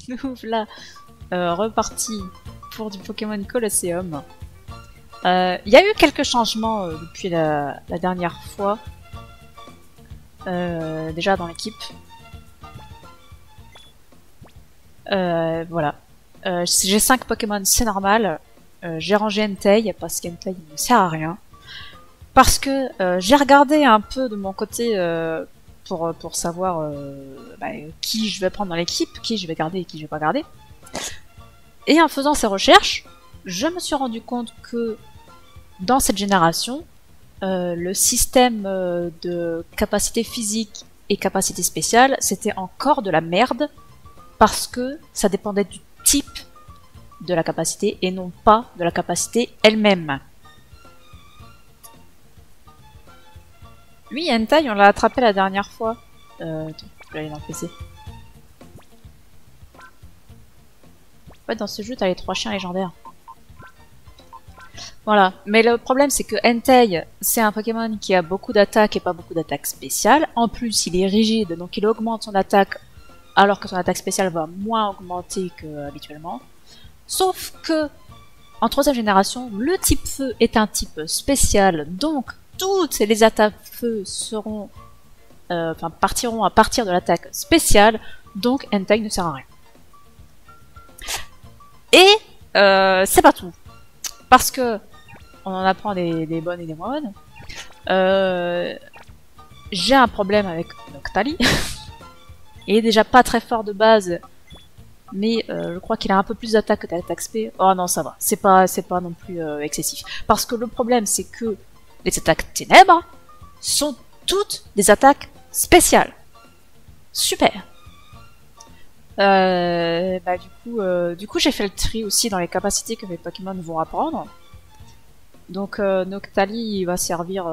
nous voilà reparti pour du Pokémon Colosseum. Il y a eu quelques changements depuis la dernière fois. Déjà dans l'équipe. Voilà. J'ai 5 Pokémon, c'est normal. J'ai rangé Entei parce qu'Entei ne sert à rien. Parce que j'ai regardé un peu de mon côté pour savoir qui je vais prendre dans l'équipe, qui je vais garder et qui je vais pas garder. Et en faisant ces recherches, je me suis rendu compte que dans cette génération, le système de capacité physique et capacité spéciale, c'était encore de la merde parce que ça dépendait du type de la capacité et non pas de la capacité elle-même. Lui, Entei, on l'a attrapé la dernière fois. Attends, je vais aller dans le PC. Ouais, dans ce jeu, t'as les 3 chiens légendaires. Voilà, mais le problème c'est que Entei, c'est un Pokémon qui a beaucoup d'attaques et pas beaucoup d'attaques spéciales. En plus, il est rigide, donc il augmente son attaque alors que son attaque spéciale va moins augmenter qu'habituellement. Sauf que, en 3ème génération, le type feu est un type spécial, donc toutes les attaques feu seront, partiront à partir de l'attaque spéciale, donc Entei ne sert à rien. Et c'est pas tout, parce que on en apprend des bonnes et des moins bonnes. J'ai un problème avec Noctali. Il est déjà pas très fort de base, mais je crois qu'il a un peu plus d'attaque que d'attaque spé. Oh non, ça va, c'est pas non plus excessif. Parce que le problème, c'est que les attaques ténèbres sont toutes des attaques spéciales. Super. Du coup, j'ai fait le tri aussi dans les capacités que mes Pokémon vont apprendre. Donc Noctali il va servir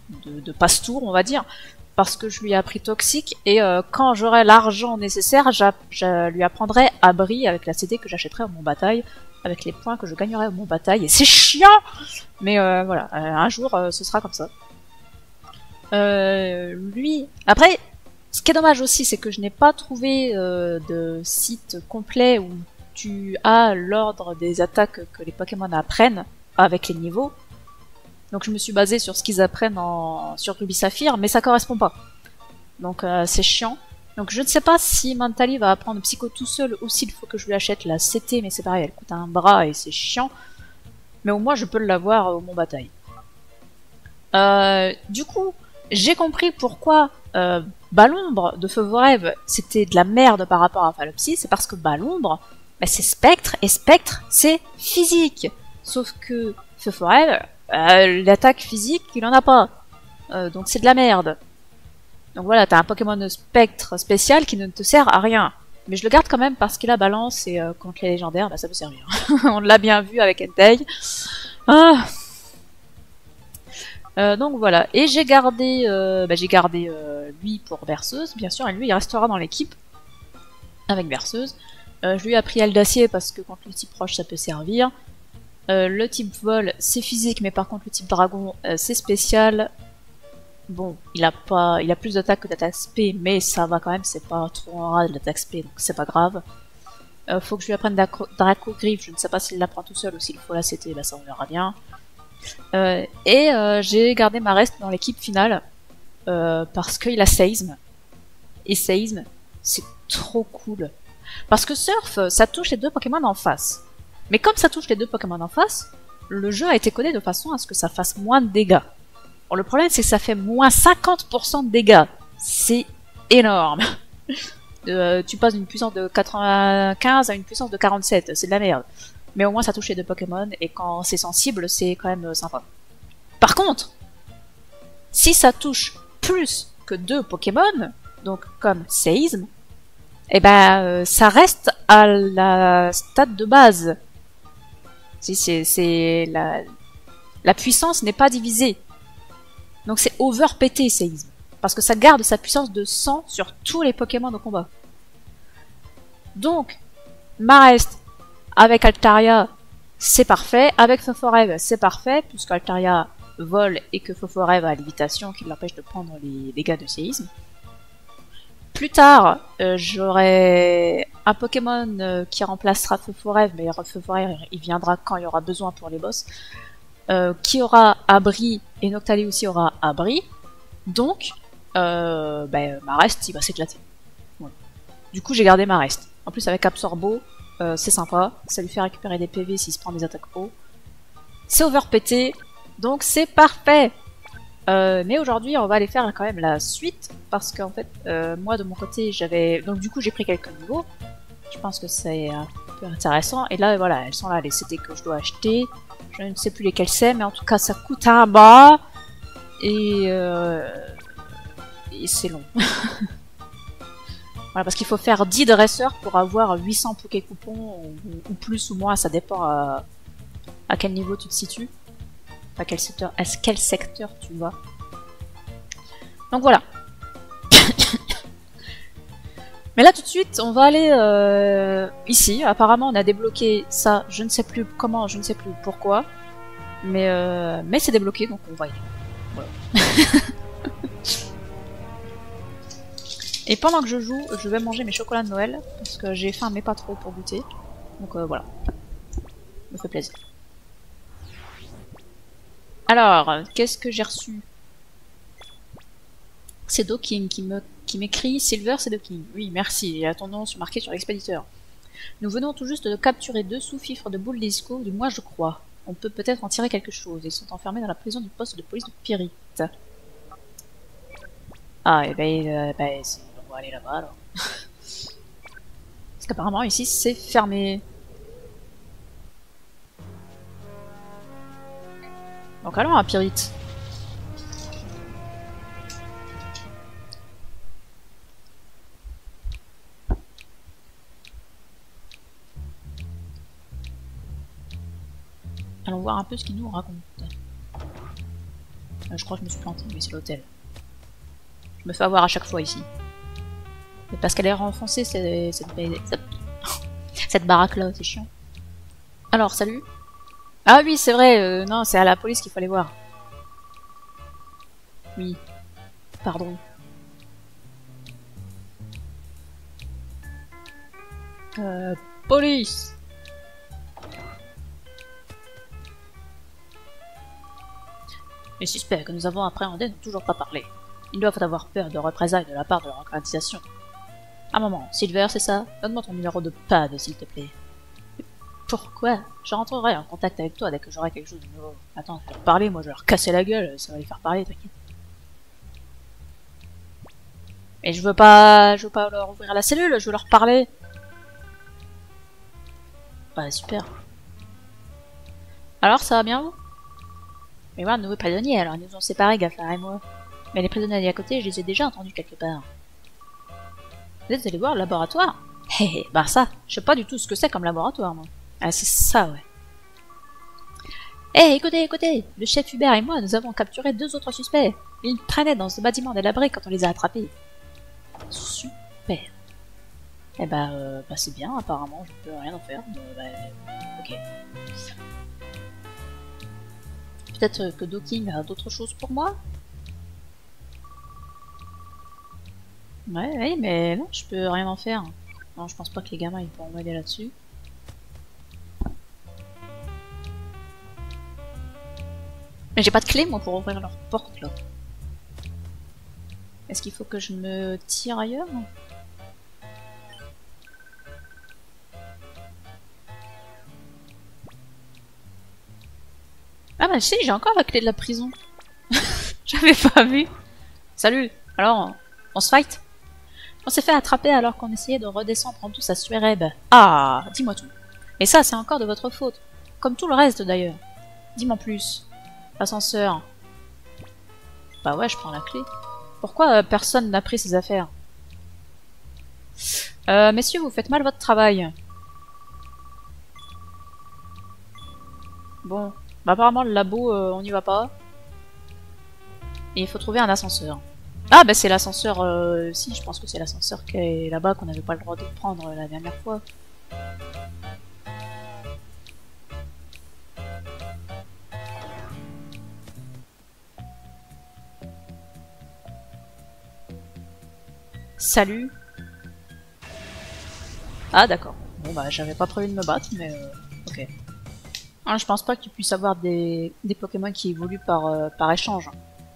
de passe-tour, on va dire, parce que je lui ai appris toxique, et quand j'aurai l'argent nécessaire, je lui apprendrai abri avec la CD que j'achèterai au Mont Bataille, avec les points que je gagnerai au Mont Bataille, et c'est chiant. Mais voilà, un jour ce sera comme ça. Lui, après, ce qui est dommage aussi, c'est que je n'ai pas trouvé de site complet où tu as l'ordre des attaques que les Pokémon apprennent avec les niveaux. Donc je me suis basée sur ce qu'ils apprennent sur Ruby Saphir, mais ça correspond pas. Donc c'est chiant. Donc je ne sais pas si Mentali va apprendre Psycho tout seul ou s'il faut que je lui achète la CT, mais c'est pareil, elle coûte un bras et c'est chiant. Mais au moins je peux l'avoir au Mont Bataille. Du coup, j'ai compris pourquoi Balombre de Feu Rêve c'était de la merde par rapport à Phalopsy, c'est parce que Balombre, c'est Spectre, et Spectre, c'est physique. Sauf que Feu Rêve, l'attaque physique, il en a pas. Donc c'est de la merde. Donc voilà, t'as un Pokémon Spectre spécial qui ne te sert à rien. Mais je le garde quand même parce qu'il a balance, et contre les légendaires, ça peut servir. On l'a bien vu avec Entei. Ah. Donc voilà, et j'ai gardé, lui pour Berceuse, bien sûr, et lui il restera dans l'équipe avec Berceuse. Je lui ai appris aile d'acier parce que contre le type roche ça peut servir. Le type vol c'est physique, mais par contre le type dragon c'est spécial. Bon, il a plus d'attaque que d'attaque spé, mais ça va quand même, c'est pas trop en rade l'attaque spé, donc c'est pas grave. Faut que je lui apprenne Draco Griffe, je ne sais pas s'il l'apprend tout seul ou s'il faut la CT, ça on verra bien. J'ai gardé ma reste dans l'équipe finale parce qu'il a Seism. Et Seism, c'est trop cool. Parce que Surf, ça touche les 2 Pokémon en face. Mais comme ça touche les 2 Pokémon en face, le jeu a été codé de façon à ce que ça fasse moins de dégâts. Bon, le problème, c'est que ça fait moins 50% de dégâts. C'est énorme. Tu passes d'une puissance de 95 à une puissance de 47, c'est de la merde. Mais au moins ça touche les 2 Pokémon, et quand c'est sensible, c'est quand même sympa. Par contre, si ça touche plus que 2 Pokémon, donc comme Seism, ça reste à la stade de base. La puissance n'est pas divisée. Donc c'est overpété Seism. Parce que ça garde sa puissance de 100 sur tous les Pokémon de combat. Donc, ma reste avec Altaria, c'est parfait. Avec Foforève, c'est parfait, puisque Altaria vole et que Foforève a lévitation qui l'empêche de prendre les dégâts de séisme. plus tard, j'aurai un Pokémon qui remplacera Feu-Forêt, mais Feu-Forêt, il viendra quand il y aura besoin pour les boss. Qui aura Abri, et Noctali aussi aura Abri. Donc, Marest, il va s'éclater. Voilà. Du coup, j'ai gardé Marest. En plus, avec Absorbo, c'est sympa. Ça lui fait récupérer des PV s'il se prend des attaques haut. C'est overpété, donc c'est parfait. Mais aujourd'hui, on va aller faire quand même la suite, parce qu'en fait, moi de mon côté, j'avais... Donc du coup, j'ai pris quelques niveaux. Je pense que c'est un peu intéressant. Et là, voilà, elles sont là, les CT que je dois acheter. Je ne sais plus lesquelles c'est, mais en tout cas, ça coûte un bas. Et c'est long. Voilà, parce qu'il faut faire 10 dresseurs pour avoir 800 Poké-Coupons, ou plus ou moins, ça dépend à quel niveau tu te situes. À quel secteur tu vas. Donc voilà. Mais là tout de suite, on va aller ici. Apparemment, on a débloqué ça. Je ne sais plus comment, je ne sais plus pourquoi. Mais c'est débloqué, donc on va y aller. Voilà. Et pendant que je joue, je vais manger mes chocolats de Noël. Parce que j'ai faim, mais pas trop pour goûter. Donc voilà. Ça me fait plaisir. Alors, qu'est-ce que j'ai reçu? C'est Doking qui m'écrit Silver, c'est Doking. Oui, merci. Il y a ton nom marqué sur l'expéditeur. Nous venons tout juste de capturer 2 sous-fifres de boules disco, du moins je crois. On peut peut-être en tirer quelque chose. Ils sont enfermés dans la prison du poste de police de Pyrite. Ah, et on va aller là-bas alors. Parce qu'apparemment ici c'est fermé. Donc allons à Pyrite. Allons voir un peu ce qu'il nous raconte. Je crois que je me suis planté, mais c'est l'hôtel. Je me fais avoir à chaque fois ici. Mais parce qu'elle est renfoncée cette baraque là, c'est chiant. Alors, salut. Ah oui, c'est vrai, non, c'est à la police qu'il fallait voir. Oui, pardon. Police. Les suspects que nous avons appréhendés n'ont toujours pas parlé. Ils doivent avoir peur de représailles de la part de leur organisation. Un moment, Silver, c'est ça? Donne-moi ton numéro de PAD, s'il te plaît. Pourquoi? Je rentrerai en contact avec toi dès que j'aurai quelque chose de nouveau. Attends, je vais leur parler, moi je vais leur casser la gueule, ça va les faire parler, t'inquiète. Mais je veux pas leur ouvrir la cellule, je veux leur parler. Bah super. Alors, ça va bien vous? Mais voilà, de nouveaux prisonniers, alors ils nous ont séparés, Gafar et moi. Mais les prisonniers à côté, je les ai déjà entendus quelque part. Vous êtes allés voir le laboratoire? Hé, bah ça, je sais pas du tout ce que c'est comme laboratoire, moi. Ah, c'est ça, ouais. Hé, écoutez, le chef Hubert et moi, nous avons capturé 2 autres suspects. Ils traînaient dans ce bâtiment délabré quand on les a attrapés. Super. Eh bah c'est bien, apparemment, je peux rien en faire. Ok. Peut-être que Doking a d'autres choses pour moi? Ouais, mais non, je peux rien en faire. Non, je pense pas que les gamins ils pourront m'aider là-dessus. Mais j'ai pas de clé moi pour ouvrir leur porte là. Est-ce qu'il faut que je me tire ailleurs? Ah bah si, j'ai encore la clé de la prison. J'avais pas vu. Salut. Alors, on se fight? On s'est fait attraper alors qu'on essayait de redescendre en douce à Suereb. Ah, dis-moi tout. Mais ça, c'est encore de votre faute. Comme tout le reste d'ailleurs. Dis-moi plus. Ascenseur. Bah ouais, je prends la clé. Pourquoi personne n'a pris ses affaires? Messieurs, vous faites mal votre travail. Bon, bah apparemment le labo, on n'y va pas. Et il faut trouver un ascenseur. Ah bah c'est l'ascenseur, si, je pense que c'est l'ascenseur qui est là-bas qu'on n'avait pas le droit de prendre la dernière fois. Salut. Ah d'accord. Bon bah j'avais pas prévu de me battre, mais ok. Ah, je pense pas que tu puisses avoir des Pokémon qui évoluent par échange.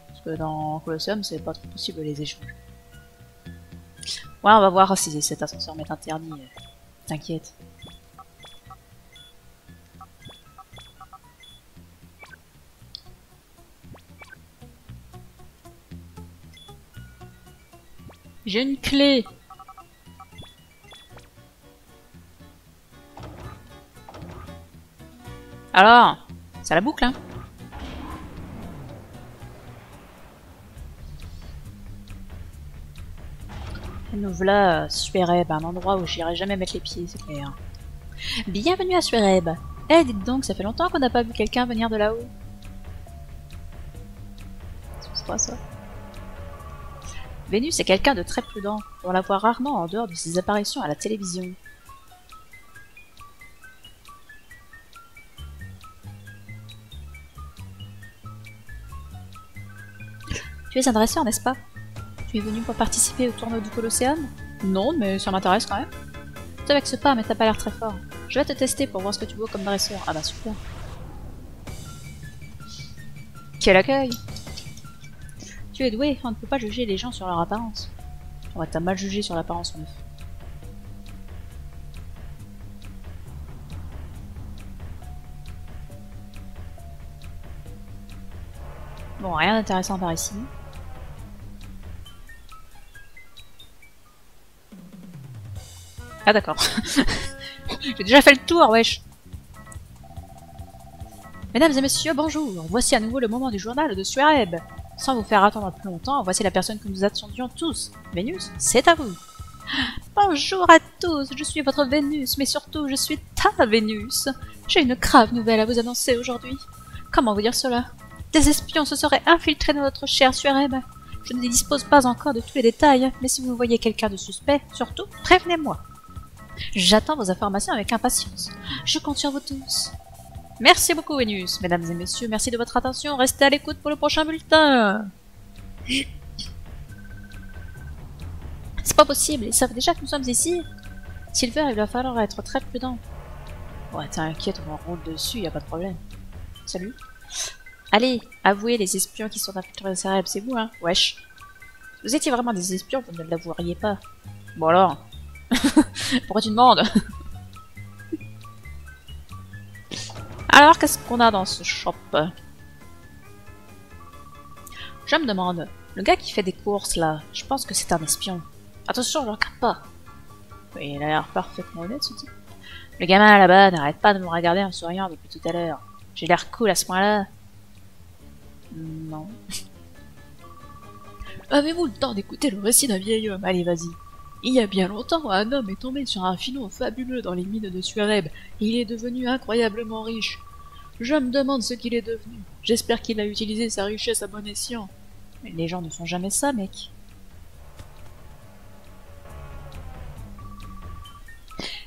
Parce que dans Colosseum, c'est pas trop possible les échanges. Ouais, on va voir si cet ascenseur m'est interdit. T'inquiète. J'ai une clé. Alors, c'est la boucle, hein. Nous voilà, Suereb, un endroit où j'irai jamais mettre les pieds, c'est clair. Bienvenue à Suereb. Eh, dites donc, ça fait longtemps qu'on n'a pas vu quelqu'un venir de là-haut. C'est quoi ça? Vénus est quelqu'un de très prudent. On la voit rarement en dehors de ses apparitions à la télévision. Tu es un dresseur, n'est-ce pas? Tu es venu pour participer au tournoi du Colosseum? Non, mais ça m'intéresse quand même. Tu avec ce pas, mais t'as pas l'air très fort. Je vais te tester pour voir ce que tu vaux comme dresseur. Ah bah super. Quel accueil! Tu es doué, on ne peut pas juger les gens sur leur apparence. Ouais, t'as mal jugé sur l'apparence, meuf. Bon, rien d'intéressant par ici. Ah d'accord. J'ai déjà fait le tour, wesh. Mesdames et messieurs, bonjour. Voici à nouveau le moment du journal de Suereb. Sans vous faire attendre plus longtemps, voici la personne que nous attendions tous. Vénus, c'est à vous. Bonjour à tous, je suis votre Vénus, mais surtout je suis ta Vénus. J'ai une grave nouvelle à vous annoncer aujourd'hui. Comment vous dire cela? Des espions se seraient infiltrés dans notre cher Suereb. Je ne dispose pas encore de tous les détails, mais si vous voyez quelqu'un de suspect, surtout, prévenez-moi. J'attends vos informations avec impatience. Je compte sur vous tous. Merci beaucoup, Vénus. Mesdames et messieurs, merci de votre attention. Restez à l'écoute pour le prochain bulletin. C'est pas possible, ils savent déjà que nous sommes ici. Silver, il va falloir être très prudent. Ouais, t'inquiète, on rentre dessus, y a pas de problème. Salut. Allez, avouez les espions qui sont infiltrés au Cérèbre, c'est vous, hein? Wesh. Si vous étiez vraiment des espions, vous ne l'avoueriez pas. Bon alors. Pourquoi tu demandes? Alors, qu'est-ce qu'on a dans ce shop? Je me demande, le gars qui fait des courses là, je pense que c'est un espion. Attention, je le regarde pas. Oui, il a l'air parfaitement honnête ce type. Le gamin là-bas n'arrête pas de me regarder en souriant depuis tout à l'heure. J'ai l'air cool à ce point-là. Non. Avez-vous le temps d'écouter le récit d'un vieil homme? Allez, vas-y. Il y a bien longtemps, un homme est tombé sur un filon fabuleux dans les mines de Suereb. Il est devenu incroyablement riche. Je me demande ce qu'il est devenu. J'espère qu'il a utilisé sa richesse à bon escient. Mais les gens ne font jamais ça, mec.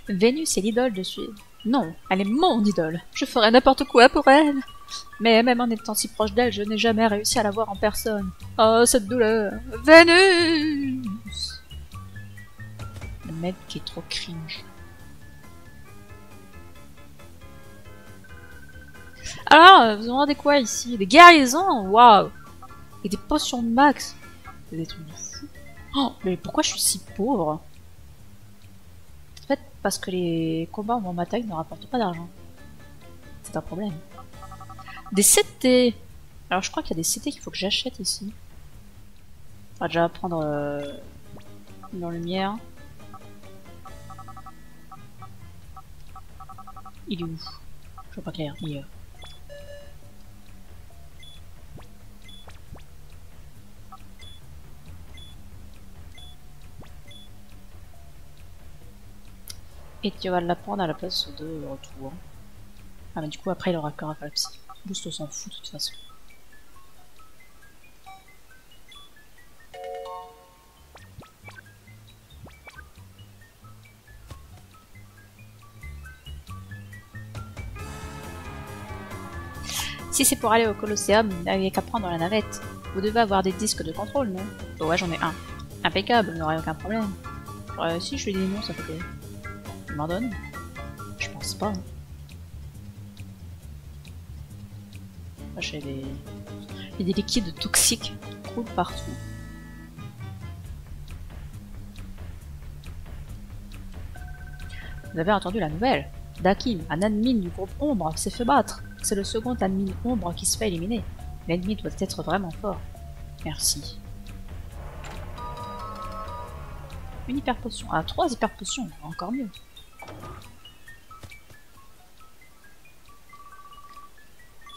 Vénus est l'idole de Suède. Non, elle est mon idole. Je ferais n'importe quoi pour elle. Mais même en étant si proche d'elle, je n'ai jamais réussi à la voir en personne. Oh, cette douleur. Vénus! Le mec qui est trop cringe. Alors, vous en rendez quoi ici? Des guérisons? Waouh! Et des potions de max? C'est des trucs de fou. Oh, mais pourquoi je suis si pauvre? En fait, parce que les combats en bataille ne rapportent pas d'argent. C'est un problème. Des CT! Alors je crois qu'il y a des CT qu'il faut que j'achète ici. On va déjà prendre dans lumière. Il est où? Je vois pas clair. Il est... Et tu vas la prendre à la place de retour. Ah mais du coup après il aura Carafalpsy. Boost on s'en fout de toute façon. Si c'est pour aller au Colosseum, vous n'avez qu'à prendre la navette. Vous devez avoir des disques de contrôle, non? Oh ouais, j'en ai un. Impeccable, vous n'aurez aucun problème. Si je fais des noms, ça fait quoi? Il m'en donne? Je pense pas. J'ai des... Il y a des liquides toxiques qui coulent partout. Vous avez entendu la nouvelle? Dakim, un admin du groupe Ombre, s'est fait battre. C'est le second admin Ombre qui se fait éliminer. L'ennemi doit être vraiment fort. Merci. Une hyper potion. Ah, 3 hyper potions, encore mieux.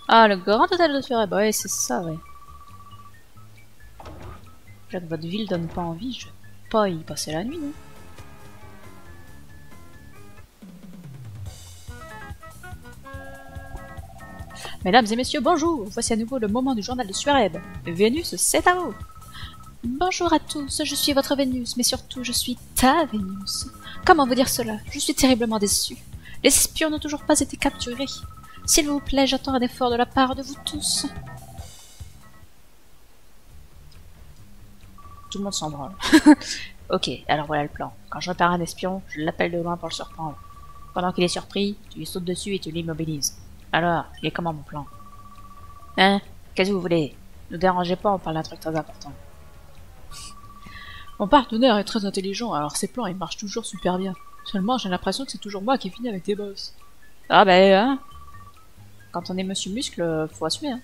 Ah, le grand hôtel de Fureb, ouais, c'est ça, ouais. Déjà que votre ville donne pas envie, je vais pas y passer la nuit, non? Mesdames et messieurs, bonjour! Voici à nouveau le moment du journal de Suareb. Vénus, c'est à vous! Bonjour à tous, je suis votre Vénus, mais surtout je suis ta Vénus. Comment vous dire cela? Je suis terriblement déçue. Les espions n'ont toujours pas été capturés. S'il vous plaît, j'attends un effort de la part de vous tous. Tout le monde s'en branle. Ok, alors voilà le plan. Quand je repère un espion, je l'appelle de loin pour le surprendre. Pendant qu'il est surpris, tu lui sautes dessus et tu l'immobilises. Alors, il est comment mon plan? Hein? Qu'est-ce que vous voulez? Ne dérangez pas, on parle d'un truc très important. Mon partenaire est très intelligent, alors ses plans ils marchent toujours super bien. Seulement, j'ai l'impression que c'est toujours moi qui finis avec tes boss. Ah ben, hein? Quand on est Monsieur Muscle, faut assumer, hein.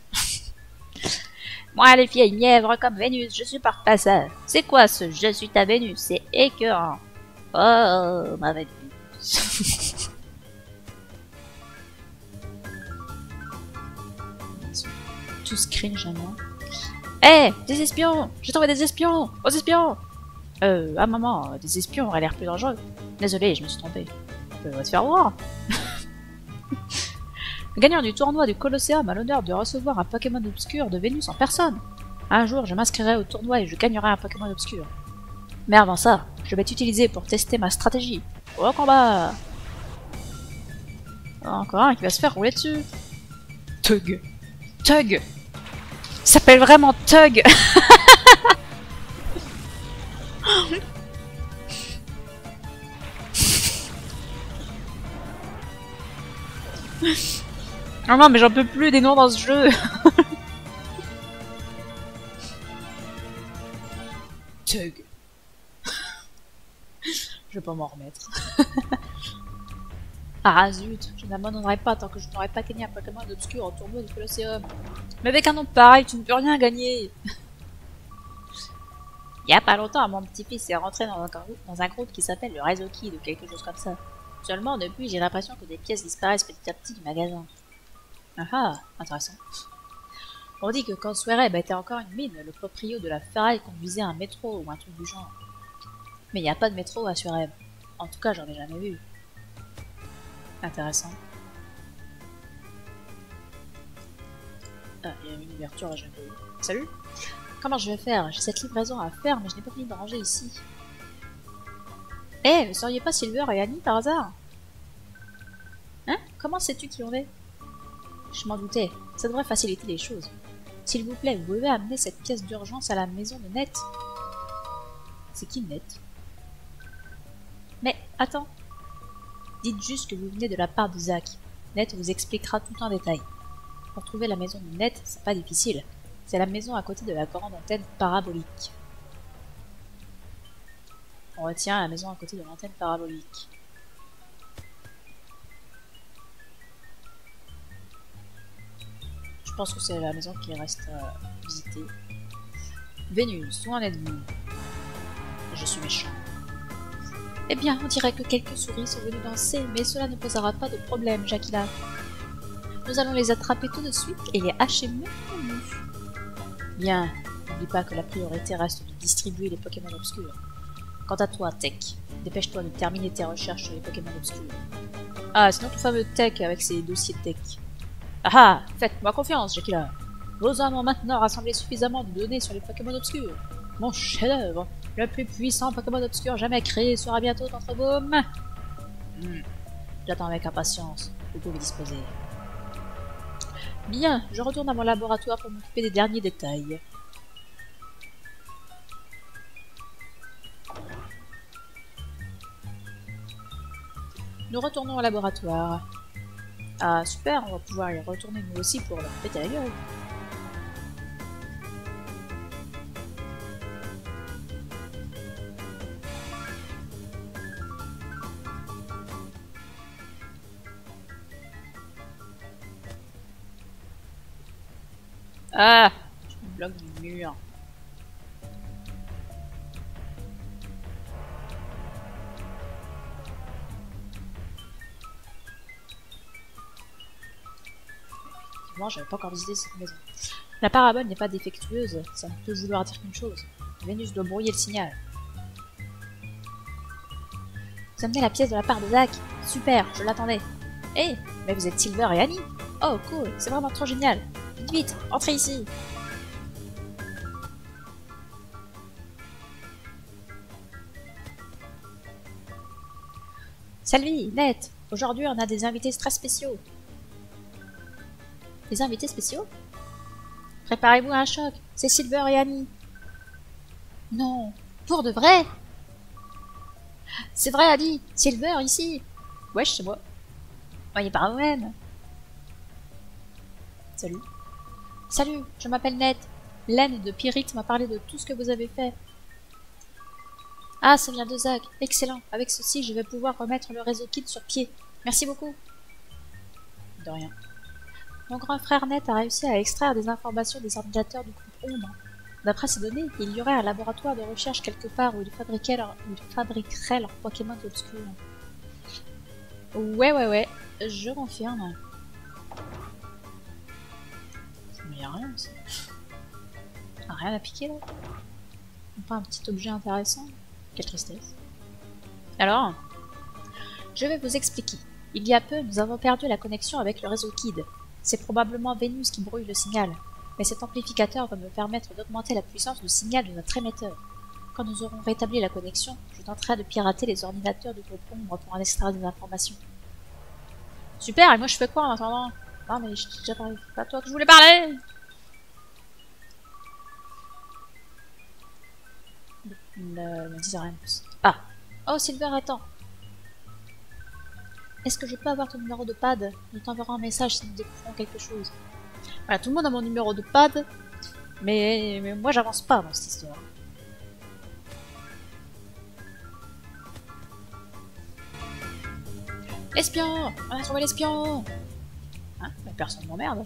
Moi, les vieilles mièvres comme Vénus, je supporte pas ça. C'est quoi ce je suis ta Vénus? C'est écœurant. Oh, ma Vénus. Tous cringe à moi. Hé, des espions! J'ai trouvé des espions! Aux espions! Ah maman, des espions auraient l'air plus dangereux. Désolé, je me suis trompé. On va se faire voir. Le gagnant du tournoi du Colosseum a l'honneur de recevoir un Pokémon obscur de Vénus en personne. Un jour, je m'inscrirai au tournoi et je gagnerai un Pokémon obscur. Mais avant ça, je vais t'utiliser pour tester ma stratégie. Au combat! Encore un qui va se faire rouler dessus. Tug. Tug! Il s'appelle vraiment Tug! Oh non, mais j'en peux plus des noms dans ce jeu! Tug. Je vais pas m'en remettre. Ah zut, je n'abandonnerai pas tant que je n'aurai pas gagné un Pokémon obscur au tournoi du Colosseum. Mais avec un nom pareil, tu ne peux rien gagner. Il y a pas longtemps, mon petit-fils est rentré dans un groupe qui s'appelle le Réseau Kid ou quelque chose comme ça. Seulement, depuis, j'ai l'impression que des pièces disparaissent petit à petit du magasin. Ah, intéressant. On dit que quand Suareb était encore une mine, le proprio de la ferraille conduisait un métro ou un truc du genre. Mais il n'y a pas de métro à Suareb. En tout cas, j'en ai jamais vu. Intéressant. Ah, il y a une ouverture, je vais... Salut! Comment je vais faire? J'ai cette livraison à faire, mais je n'ai pas fini de ranger ici. Eh, ne seriez pas Silver et Annie par hasard? Hein? Comment sais-tu qui on est? Je m'en doutais. Ça devrait faciliter les choses. S'il vous plaît, vous pouvez amener cette pièce d'urgence à la maison de Net. C'est qui Net? Mais, attends. Dites juste que vous venez de la part de Zach. Net vous expliquera tout en détail. Pour trouver la maison de Net, c'est pas difficile. C'est la maison à côté de la grande antenne parabolique. On retient la maison à côté de l'antenne parabolique. Je pense que c'est la maison qui reste à visiter. Vénus, où en êtes-vous? Je suis méchant. Eh bien, on dirait que quelques souris sont venues danser, mais cela ne posera pas de problème, Jaquila. Nous allons les attraper tout de suite et les hacher menu. Bien, n'oublie pas que la priorité reste de distribuer les Pokémon obscurs. Quant à toi, Tech, dépêche-toi de terminer tes recherches sur les Pokémon obscurs. Ah, c'est notre fameux Tech avec ses dossiers Tech. Ah ah, faites-moi confiance, Jaquila. Vos hommes ont maintenant rassemblé suffisamment de données sur les Pokémon obscurs. Mon chef-d'œuvre, le plus puissant Pokémon obscur jamais créé, sera bientôt entre vos mains. J'attends avec impatience. Vous pouvez disposer. Bien, je retourne à mon laboratoire pour m'occuper des derniers détails. Nous retournons au laboratoire. Ah super, on va pouvoir y retourner nous aussi pour leur péter la gueule. Ah, je me bloque du mur. Effectivement, j'avais pas encore visité cette maison. La parabole n'est pas défectueuse, ça ne peut vouloir dire qu'une chose. Vénus doit brouiller le signal. Vous amenez la pièce de la part de Zach. Super, je l'attendais. Hé, mais vous êtes Silver et Annie. Oh, cool, c'est vraiment trop génial. Vite, vite, entrez ici. Salut, Ned. Aujourd'hui, on a des invités très spéciaux. Des invités spéciaux? Préparez-vous à un choc. C'est Silver et Annie. Non, pour de vrai? C'est vrai, Annie. Silver, ici. Wesh, c'est moi. Voyez par vous-même. Salut. Salut, je m'appelle Ned. Len de Pyrrhic m'a parlé de tout ce que vous avez fait. Ah, ça vient de Zach. Excellent. Avec ceci, je vais pouvoir remettre le réseau Kid sur pied. Merci beaucoup. De rien. Mon grand frère Ned a réussi à extraire des informations des ordinateurs du groupe Ombre. D'après ces données, il y aurait un laboratoire de recherche quelque part où ils fabriqueraient leurs Pokémon obscurs. Ouais, je confirme. Mais y'a rien aussi. Rien à piquer là. Pas un petit objet intéressant. Quelle tristesse. Alors, je vais vous expliquer. Il y a peu, nous avons perdu la connexion avec le réseau Kid. C'est probablement Vénus qui brouille le signal, mais cet amplificateur va me permettre d'augmenter la puissance du signal de notre émetteur. Quand nous aurons rétabli la connexion, je tenterai de pirater les ordinateurs du groupe Ombre pour en extraire des informations. Super, et moi je fais quoi en attendant? Non mais je t'ai déjà parlé, c'est pas toi que je voulais parler! Ne me dis rien. Ah! Oh Silver, attends! Est-ce que je peux avoir ton numéro de pad? Nous t'enverrons un message si nous découvrons quelque chose. Voilà, tout le monde a mon numéro de pad, mais moi j'avance pas dans cette histoire. L'espion! On a trouvé l'espion! Hein? Mais personne m'emmerde.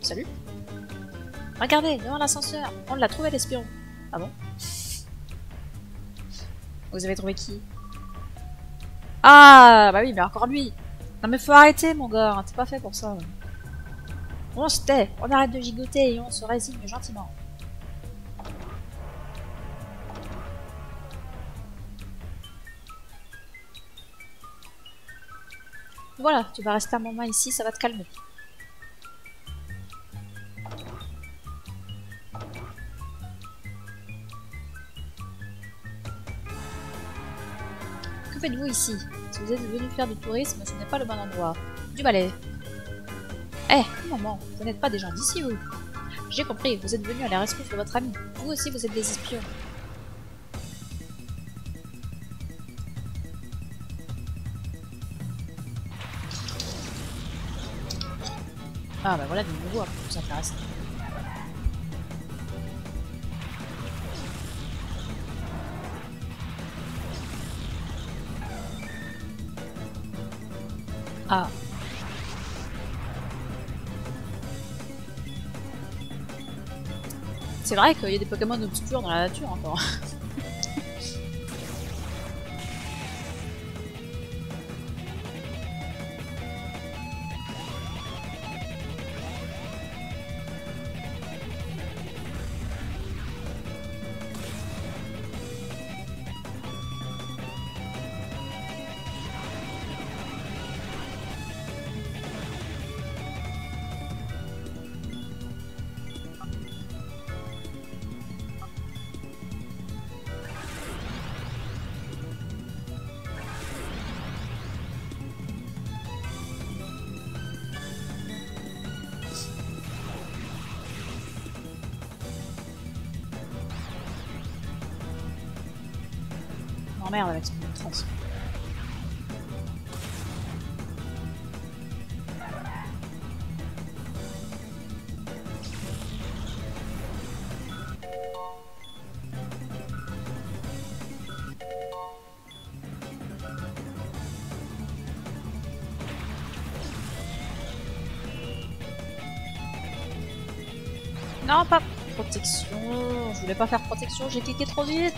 Salut! Regardez, devant l'ascenseur! On l'a trouvé l'espion! Ah bon? Vous avez trouvé qui? Ah, bah oui, mais encore lui. Non mais faut arrêter, mon gars, t'es pas fait pour ça. On se tait, on arrête de gigoter et on se résigne gentiment. Voilà, tu vas rester un moment ici, ça va te calmer. Que faites-vous ici? Si vous êtes venu faire du tourisme, ce n'est pas le bon endroit. Du balai. Eh, maman, vous n'êtes pas des gens d'ici, vous. J'ai compris, vous êtes venu à la rescousse de votre ami. Vous aussi, vous êtes des espions. Ah bah voilà des nouveaux un peu plus intéressants. Ah. C'est vrai qu'il y a des Pokémon obscurs dans la nature encore. M'emmerde avec son trans. Non, pas protection. Je voulais pas faire protection, j'ai cliqué trop vite.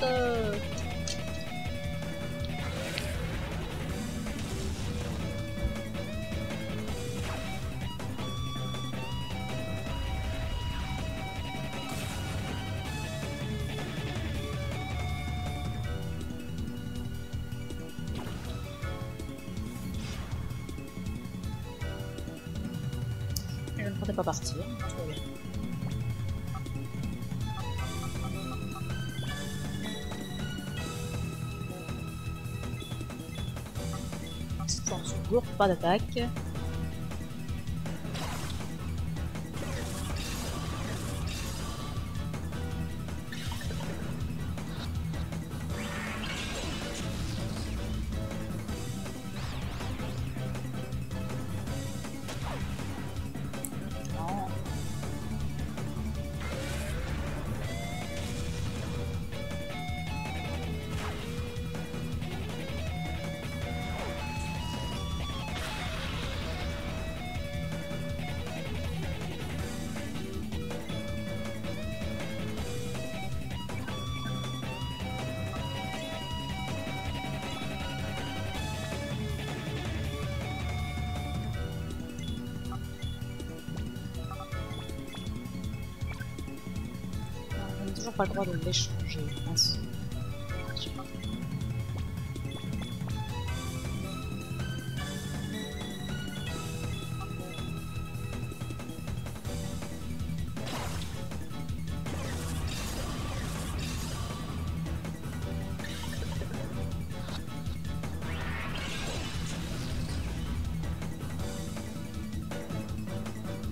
Je ne comptais pas partir. Tout va bien. Toujours pas d'attaque. Non. On n'a toujours pas le droit de l'échanger, mince.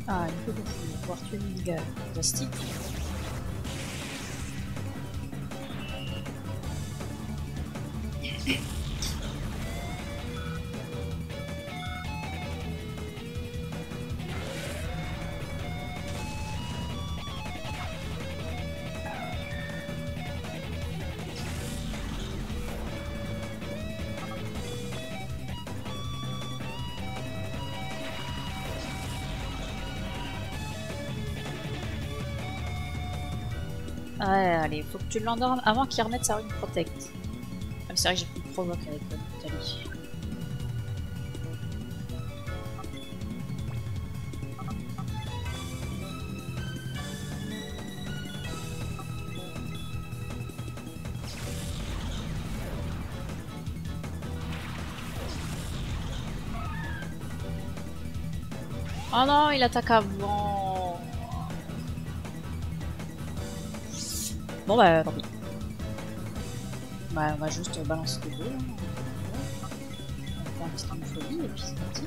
Ah, il peut pouvoir tuer le gars. Fantastique. Ouais, allez, faut que tu l'endormes avant qu'il remette sa rune protect. Même c'est vrai que j'ai plus de provoque avec Tali. Oh non, il attaque avant. Bon bah tant pis. Bah on va juste balancer des deux. On va faire un petit temps de folie et puis c'est parti.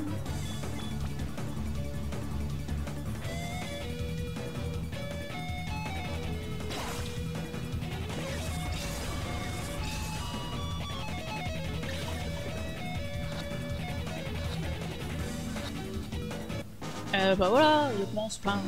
Bah voilà, il commence plein.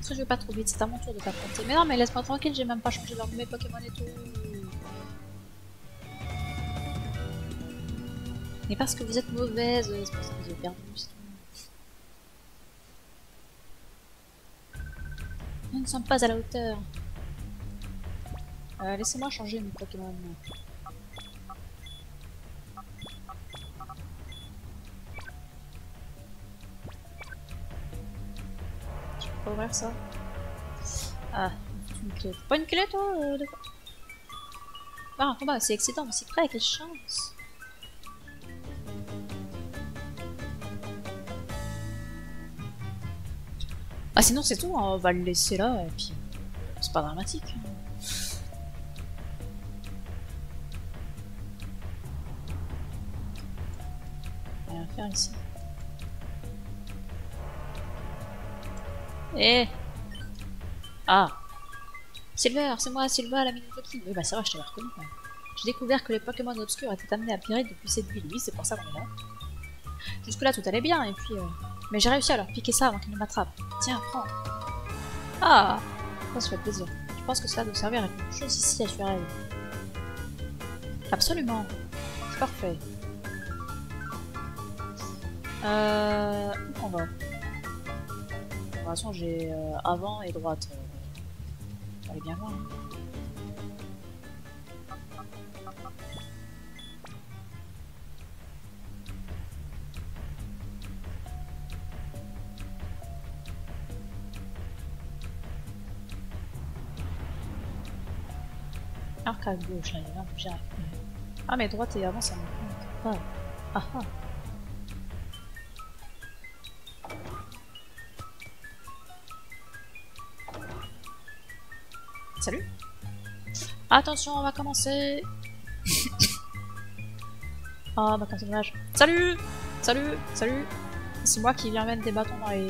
Je vais pas trop vite, c'est à mon tour de t'affronter. Mais non, mais laisse-moi tranquille, j'ai même pas changé l'ordre de mes Pokémon et tout. Mais parce que vous êtes mauvaise, c'est pour ça que vous avez perdu. Nous ne sommes pas à la hauteur. Laissez-moi changer mes Pokémon. Je peux pas ouvrir ça. Ah, une clé. Pas une clé toi de quoi? Ah, un combat, c'est excitant, c'est prêt, quelle chance! Ah, sinon c'est tout, on va le laisser là et puis c'est pas dramatique. Rien à faire ici. Eh! Ah! Silver, c'est moi, Silva, la mine de Toki. Oui, bah ça va, je t'avais reconnu. J'ai découvert que les Pokémon obscurs étaient amenés à Pyrite depuis cette ville. Oui, c'est pour ça qu'on est là. Jusque-là, tout allait bien, et puis... Mais j'ai réussi à leur piquer ça avant qu'ils ne m'attrapent. Tiens, prends. Ah! Ça se fait plaisir. Je pense que cela doit servir à quelque chose ici à Furel. Absolument. C'est parfait. Où on va? De toute façon, j'ai avant et droite. On va aller bien loin. Arc à gauche, là, il y a un objet à récupérer. Ah, mais droite et avant, ça me compte pas. Ah ah. Salut. Attention, on va commencer. Ah, bah, comme c'est dommage. Salut. Salut. Salut. C'est moi qui viens mettre des bâtons dans les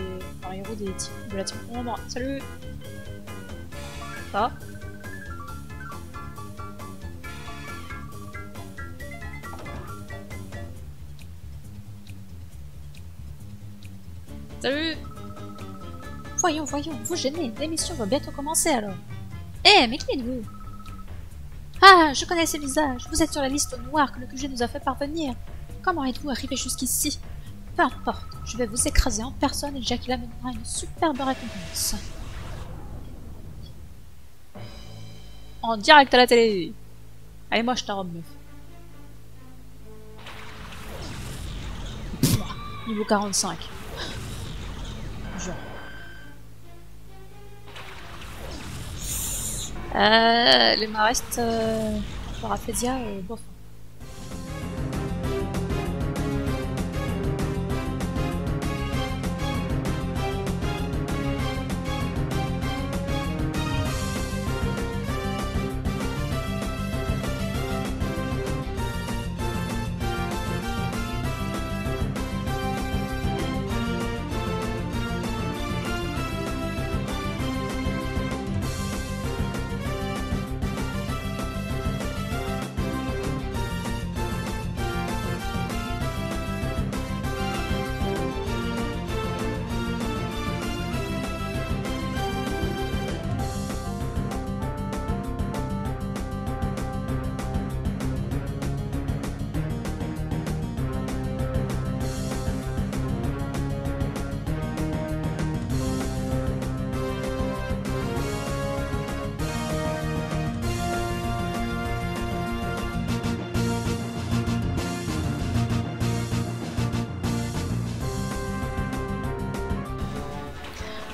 roues de la team ombre. Salut. Ah. Salut. Voyons, vous gênez, l'émission va bientôt commencer alors. Eh, mais qui êtes-vous? Ah, je connais ces visages, vous êtes sur la liste noire que le QG nous a fait parvenir. Comment êtes-vous arrivé jusqu'ici? Peu importe, je vais vous écraser en personne et Jackie me donnera une superbe récompense. En direct à la télé. Allez, moi je t'arrobe, meuf. Niveau 45. Genre. Les marestes Paraphésia, bof.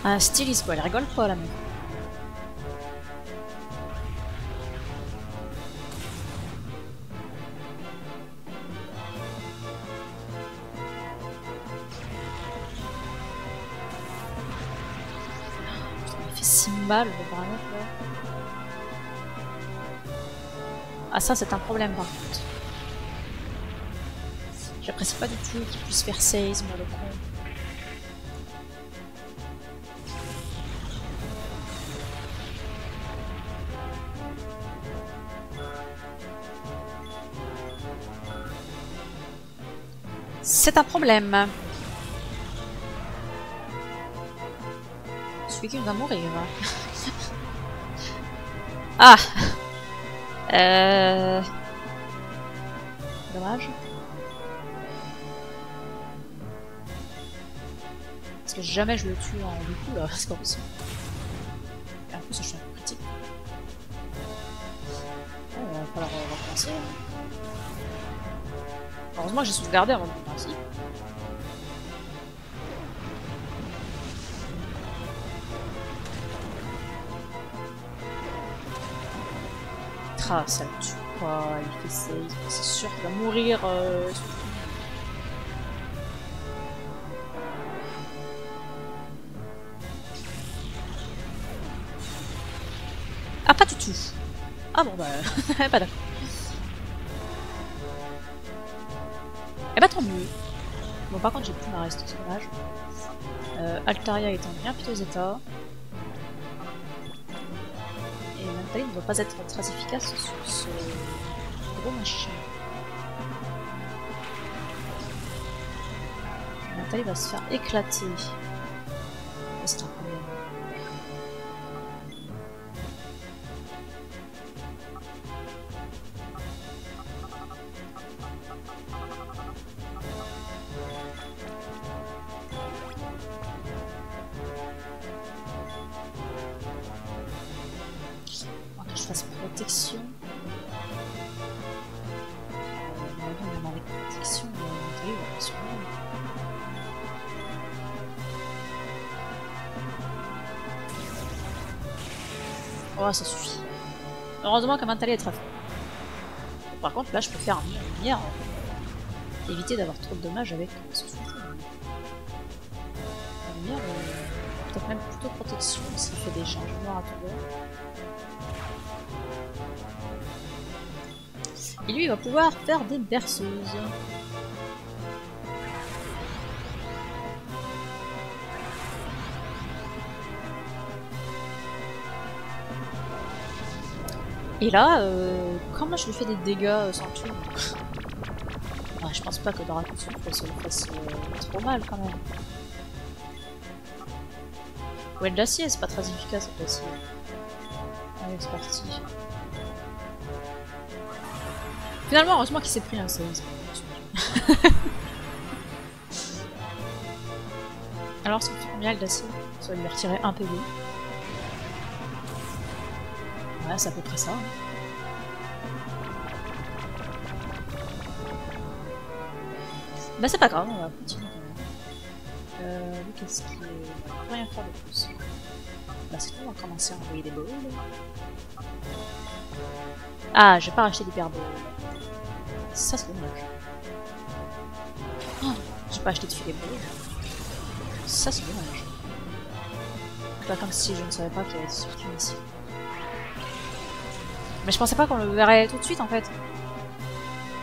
Un styliste quoi, elle rigole pas la meuf. Ça m'a fait si mal le bras là. Ah ça c'est un problème par contre. J'apprécie pas du tout qu'il puisse faire séisme le con. C'est un problème. Celui qui va mourir. Ah. Dommage. Parce que jamais je le tue en deux coups là, c'est pas possible. Et en plus je suis un peu critique. Ouais, il va falloir recommencer. Heureusement que j'ai sauvegardé avant de venir ici. Ah, ça le tue pas, il fait save, c'est sûr qu'il va mourir. Ah, pas du tout. Ah bon, bah, pas d'accord. Eh bah tant mieux. Bon par contre j'ai plus ma reste, c'est dommage. Altaria est en bien piteux état. Et Mentali ne doit pas être très efficace sur ce gros machin. Mentali va se faire éclater. C'est un problème. fasse protection. Même avec protection, il va sur lui. Oh, ça suffit. Heureusement que Mentali est très fort. Par contre, là, je peux faire un lumière. Éviter d'avoir trop de dommages avec ce fou. La lumière, peut-être même plutôt protection s'il fait des changements à tout l'heure. Et lui, il va pouvoir faire des berceuses. Et là, comment je lui fais des dégâts sans tout? Ouais, je pense pas que Dragon Souffle ça lui fasse trop mal quand même. Ouais, de l'acier, c'est pas très efficace l'acier. Allez, c'est parti. Finalement, heureusement qu'il s'est pris un CS. Alors, ça me fait combien d'acier? Ça va lui retirer un PV. Ouais, c'est à peu près ça. Hein. Bah c'est pas grave, on va continuer quand même. Lui, qu'est-ce qui est... On va rien faire de plus. Bah c'est tout, on va commencer à envoyer des balles. Ah, je vais pas racheter d'hyperballes. Ça c'est dommage. Oh, j'ai pas acheté de filet balles. Ça c'est dommage. Pas comme si je ne savais pas qu'il y avait sorti ici. Mais je pensais pas qu'on le verrait tout de suite en fait.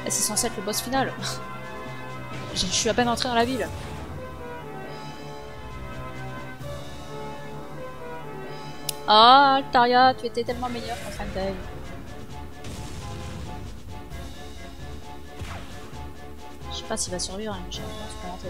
Et c'est censé être le boss final. Je suis à peine entré dans la ville. Ah, Altaria, tu étais tellement meilleur qu'en Fantine. Je sais pas s'il va survivre à une prochaine fois, je peux rentrer.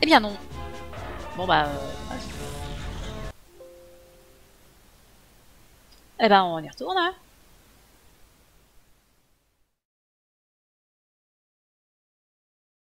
Eh bien non. Bon bah... dommage. Eh ben on y retourne hein.